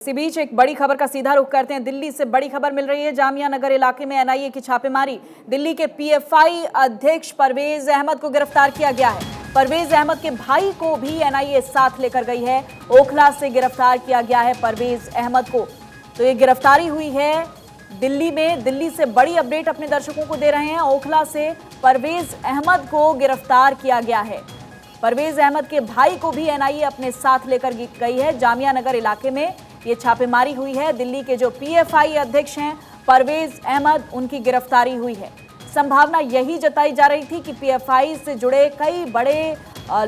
इसी बीच एक बड़ी खबर का सीधा रुख करते हैं। दिल्ली से बड़ी खबर मिल रही है। जामिया नगर इलाके में एनआईए की छापेमारी। दिल्ली के पीएफआई अध्यक्ष परवेज अहमद को गिरफ्तार किया गया है। परवेज अहमद के भाई को भी एनआईए साथ लेकर गई है। ओखला से गिरफ्तार किया गया है परवेज अहमद को। तो ये गिरफ्तारी हुई है दिल्ली में। दिल्ली से बड़ी अपडेट अपने दर्शकों को दे रहे हैं। ओखला से परवेज अहमद को गिरफ्तार किया गया है। परवेज अहमद के भाई को भी एनआईए अपने साथ लेकर गई है। जामिया नगर इलाके में ये छापेमारी हुई है। दिल्ली के जो पीएफआई अध्यक्ष हैं परवेज अहमद, उनकी गिरफ्तारी हुई है। संभावना यही जताई जा रही थी कि पीएफआई से जुड़े कई बड़े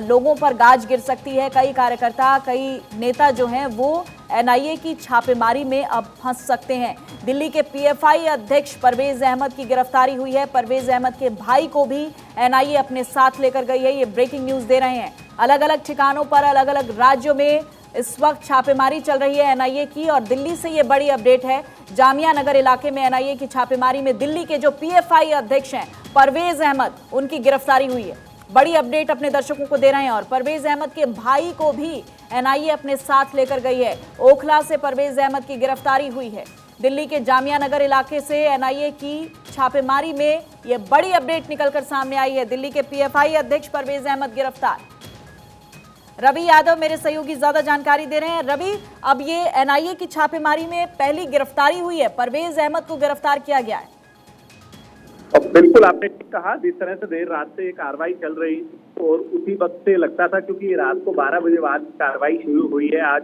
लोगों पर गाज गिर सकती है। कई कार्यकर्ता, कई नेता जो हैं वो एनआईए की छापेमारी में अब फंस सकते हैं। दिल्ली के पीएफआई अध्यक्ष परवेज अहमद की गिरफ्तारी हुई है। परवेज अहमद के भाई को भी एनआईए अपने साथ लेकर गई है। ये ब्रेकिंग न्यूज दे रहे हैं। अलग अलग ठिकानों पर, अलग अलग राज्यों में इस वक्त छापेमारी चल रही है एनआईए की। और दिल्ली से ये बड़ी अपडेट है। जामिया नगर इलाके में एनआईए की छापेमारी में दिल्ली के जो पीएफआई अध्यक्ष हैं परवेज अहमद, उनकी गिरफ्तारी हुई है। बड़ी अपडेट अपने दर्शकों को दे रहे हैं। और परवेज अहमद के भाई को भी एनआईए अपने साथ लेकर गई है। ओखला से परवेज अहमद की गिरफ्तारी हुई है। दिल्ली के जामिया नगर इलाके से एनआईए की छापेमारी में यह बड़ी अपडेट निकलकर सामने आई है। दिल्ली के पीएफआई अध्यक्ष परवेज अहमद गिरफ्तार। रवि यादव मेरे सहयोगी ज्यादा जानकारी दे रहे हैं। रवि, अब ये एनआईए की छापेमारी में पहली गिरफ्तारी हुई है। परवेज अहमद को गिरफ्तार किया गया है। बिल्कुल, आपने ठीक कहा। जिस तरह से देर रात से कार्रवाई चल रही और उसी वक्त से लगता था, क्योंकि रात को 12 बजे बाद कार्रवाई शुरू हुई है। आज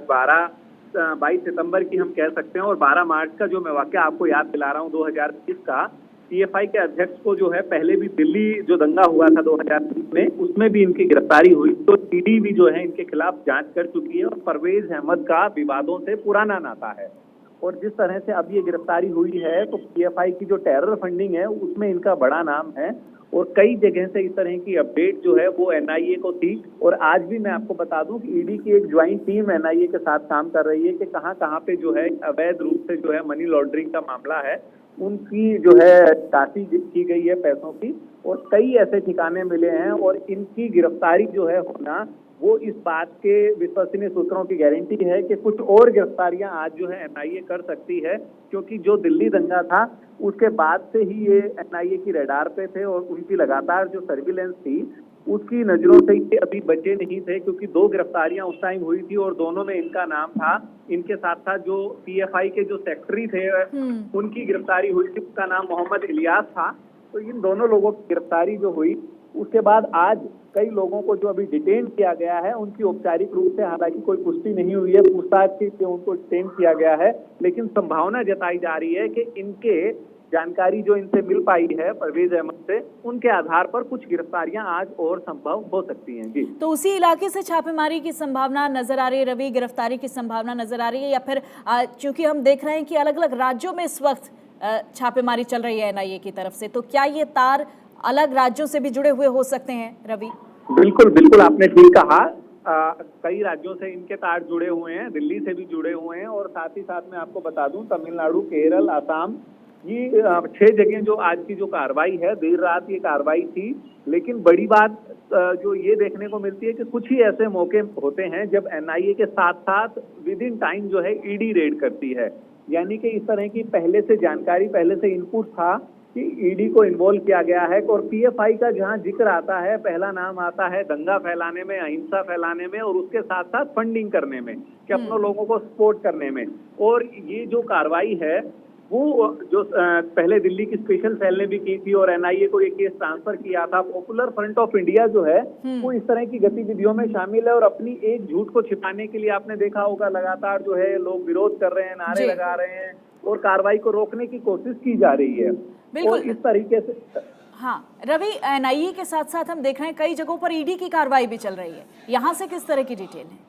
22 सितंबर की हम कह सकते हैं। और 12 मार्च का जो मैं वाकया आपको याद दिला रहा हूँ 2020 का, पीएफआई के अध्यक्ष को जो है पहले भी दिल्ली जो दंगा हुआ था 2020 में, उसमें भी इनकी गिरफ्तारी हुई। तो ईडी भी जो है इनके खिलाफ जांच कर चुकी है। और परवेज अहमद का विवादों से पुराना नाता है। और जिस तरह से अब ये गिरफ्तारी हुई है, तो पीएफआई की जो टेरर फंडिंग है उसमें इनका बड़ा नाम है। और कई जगह से इस तरह की अपडेट जो है वो एनआईए को थी। और आज भी मैं आपको बता दूं कि ईडी की एक ज्वाइंट टीम एनआईए के साथ काम कर रही है कि कहां कहां पे जो है अवैध रूप से जो है मनी लॉन्ड्रिंग का मामला है, उनकी जो है निकासी की गई है पैसों की। और कई ऐसे ठिकाने मिले हैं। और इनकी गिरफ्तारी जो है होना, वो इस बात के विश्वसनीय सूत्रों की गारंटी है कि कुछ और गिरफ्तारियां आज जो है एनआईए कर सकती है। क्योंकि जो दिल्ली दंगा था उसके बाद से ही ये एनआईए की रडार पे थे। और उनकी लगातार जो सर्विलेंस थी उसकी नजरों से ये अभी बचे नहीं थे। क्योंकि 2 गिरफ्तारियां उस टाइम हुई थी और दोनों में इनका नाम था। इनके साथ साथ जो पीएफआई के जो सेक्रेटरी थे उनकी गिरफ्तारी हुई थी, उसका नाम मोहम्मद इलियास था। तो इन दोनों लोगों की गिरफ्तारी जो हुई, उसके बाद आज कई लोगों को जो अभी डिटेन किया गया है, उनकी औपचारिक रूप से हालांकि कोई पुष्टि नहीं हुई है पूछताछ की कि उनको डिटेन किया गया है, लेकिन संभावना जताई जा रही है कि इनके जानकारी जो इनसे मिल पाई है परवेज अहमद से, उनके आधार पर कुछ गिरफ्तारियां आज और संभव हो सकती हैं। जी, तो उसी इलाके से छापेमारी की संभावना नजर आ रही है रवि, गिरफ्तारी की संभावना नजर आ रही है, या फिर चूंकि हम देख रहे हैं कि अलग अलग राज्यों में इस वक्त छापेमारी चल रही है एनआईए की तरफ से, तो क्या ये तार अलग राज्यों से भी जुड़े हुए हो सकते हैं रवि? बिल्कुल बिल्कुल, आपने ठीक कहा। कई राज्यों से इनके तार जुड़े हुए हैं, दिल्ली से भी जुड़े हुए हैं। और साथ ही साथ मैं आपको बता दूं, तमिलनाडु, केरल, असम, ये 6 जगह जो आज की जो कार्रवाई है, देर रात ये कार्रवाई थी। लेकिन बड़ी बात जो ये देखने को मिलती है कि कुछ ही ऐसे मौके होते हैं जब एनआईए के साथ साथ विद इन टाइम जो है ईडी रेड करती है। यानी कि इस तरह की पहले से जानकारी, पहले से इनपुट था कि ईडी को इन्वॉल्व किया गया है। और पीएफआई का जहां जिक्र आता है, पहला नाम आता है दंगा फैलाने में, अहिंसा फैलाने में, और उसके साथ साथ फंडिंग करने में, कि अपने लोगों को सपोर्ट करने में। और ये जो कार्रवाई है वो जो पहले दिल्ली की स्पेशल सेल ने भी की थी और एनआईए को ये केस ट्रांसफर किया था। पॉपुलर फ्रंट ऑफ इंडिया जो है वो इस तरह की गतिविधियों में शामिल है। और अपनी एक झूठ को छिपाने के लिए आपने देखा होगा लगातार जो है लोग विरोध कर रहे हैं, नारे लगा रहे हैं और कार्रवाई को रोकने की कोशिश की जा रही है। और इस तरीके से हाँ रवि, एनआईए के साथ साथ हम देख रहे हैं कई जगहों पर ईडी की कार्रवाई भी चल रही है। यहाँ से किस तरह की डिटेल है?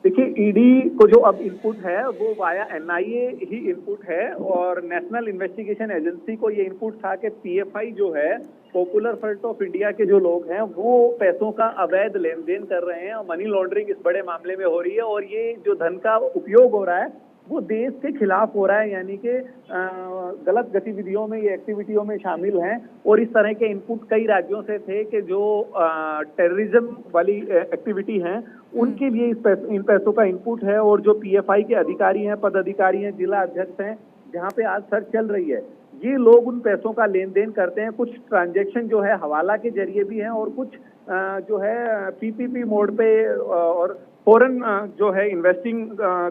देखिए, ईडी को जो अब इनपुट है वो वाया एनआईए ही इनपुट है। और नेशनल इन्वेस्टिगेशन एजेंसी को ये इनपुट था कि पीएफआई जो है, पॉपुलर फ्रंट ऑफ इंडिया के जो लोग हैं, वो पैसों का अवैध लेन देन कर रहे हैं और मनी लॉन्ड्रिंग इस बड़े मामले में हो रही है। और ये जो धन का उपयोग हो रहा है वो देश के खिलाफ हो रहा है, यानी कि गलत गतिविधियों में, ये एक्टिविटियों में शामिल हैं। और इस तरह के इनपुट कई राज्यों से थे कि जो टेररिज्म वाली एक्टिविटी हैं उनके लिए इन पैसों का इनपुट है। और जो पीएफआई के अधिकारी हैं, पदाधिकारी हैं, जिला अध्यक्ष हैं, जहाँ पे आज सर्च चल रही है, ये लोग उन पैसों का लेन देन करते हैं। कुछ ट्रांजैक्शन जो है हवाला के जरिए भी हैं और कुछ जो है पीपीपी मोड पे और फॉरेन जो है इन्वेस्टिंग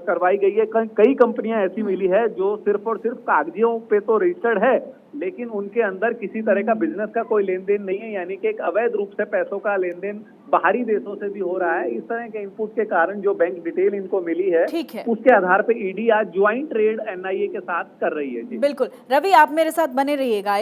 करवाई गई है। कई कंपनियां ऐसी मिली है जो सिर्फ और सिर्फ कागजियों पे तो रजिस्टर्ड है, लेकिन उनके अंदर किसी तरह का बिजनेस का कोई लेन देन नहीं है, यानी कि एक अवैध रूप से पैसों का लेन देन बाहरी देशों से भी हो रहा है। इस तरह के इनपुट के कारण जो बैंक डिटेल इनको मिली है, ठीक है, उसके आधार पे ईडी आज ज्वाइंट रेड एनआईए के साथ कर रही है। जी बिल्कुल। रवि, आप मेरे साथ बने रहिएगा।